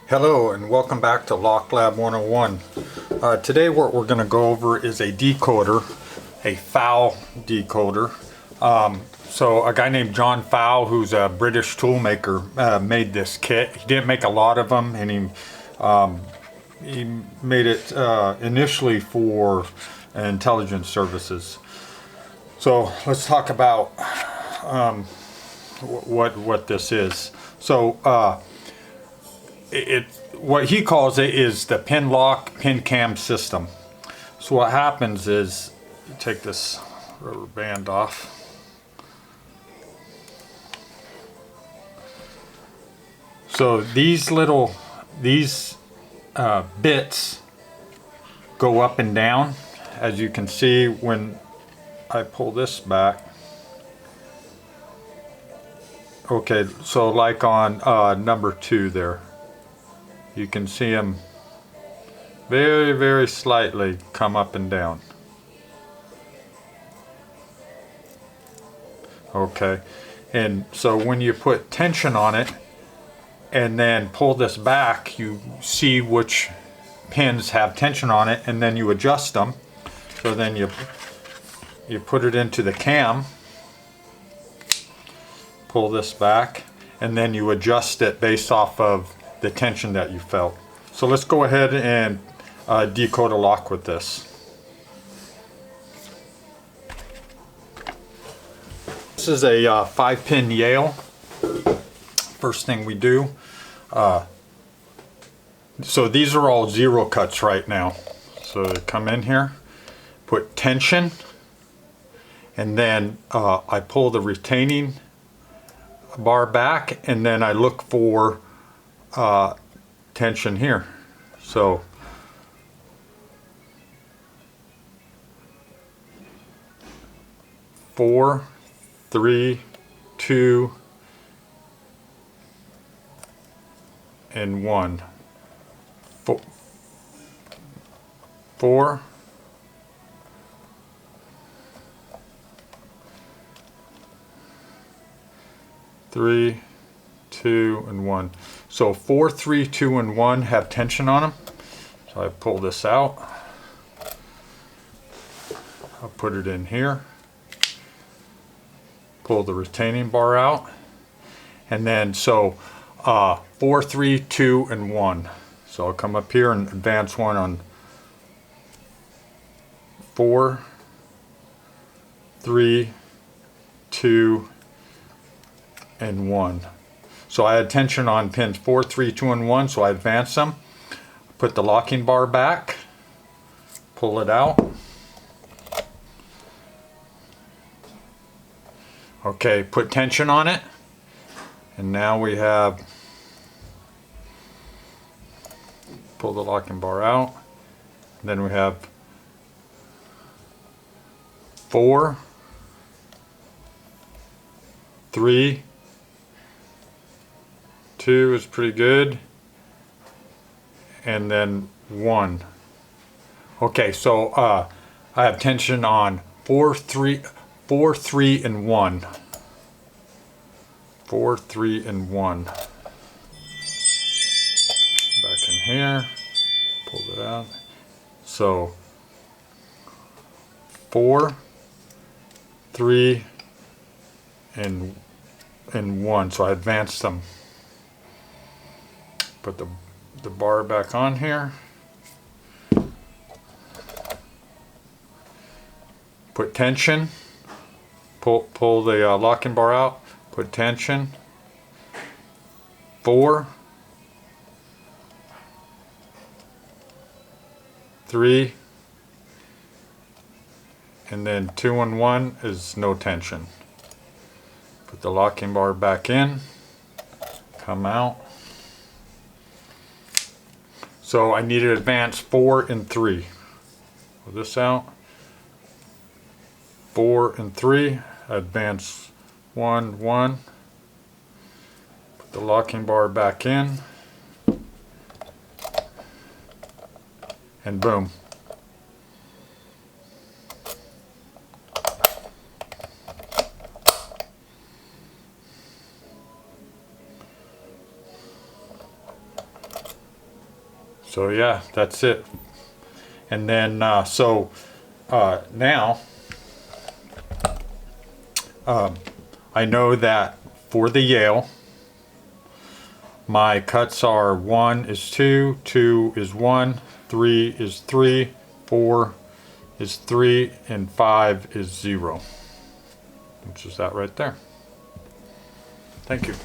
Hello and welcome back to LockLab 101. Today what we're going to go over is a decoder, a Falle decoder. So a guy named John Falle, who's a British tool maker, made this kit. He didn't make a lot of them, and he made it initially for intelligence services. So let's talk about what this is. So what he calls it is the pin lock, pin cam system. So what happens is you take this rubber band off. So these bits go up and down, as you can see when I pull this back. Okay, so like on number 2 there, you can see them very, very slightly come up and down. Okay, and so when you put tension on it and then pull this back, you see which pins have tension on it, and then you adjust them. So then you put it into the cam, pull this back, and then you adjust it based off of the tension that you felt. So let's go ahead and decode a lock with this. This is a 5-pin Yale. First thing we do, so these are all 0 cuts right now. So come in here, put tension, and then I pull the retaining bar back, and then I look for tension here. So four, 3, 2, and 1. 4, 3, 2, and 1. So 4, 3, 2, and 1 have tension on them. So I pull this out. I'll put it in here. Pull the retaining bar out. And then so 4, 3, 2, and 1. So I'll come up here and advance one on 4, 3, 2, and 1. So I had tension on pins 4, 3, 2, and 1, so I advance them. Put the locking bar back, pull it out. Okay, put tension on it, and now we have, pull the locking bar out, and then we have 4, 3, 2 is pretty good, and then 1. Okay, so I have tension on 4, 3, and 1. 4, 3, and 1. Back in here, pull it out. So 4, 3, and 1. So I advanced them. Put the bar back on here. Put tension. Pull the locking bar out. Put tension. 4, 3, and then 2 and 1 is no tension. Put the locking bar back in. Come out. So I need to advance 4 and 3. Pull this out. 4 and 3. Advance 1, 1. Put the locking bar back in. And boom. So yeah, that's it. And then now I know that for the Yale, my cuts are 1 is 2, 2 is 1, 3 is 3, 4 is 3, and 5 is 0, which is that right there. Thank you.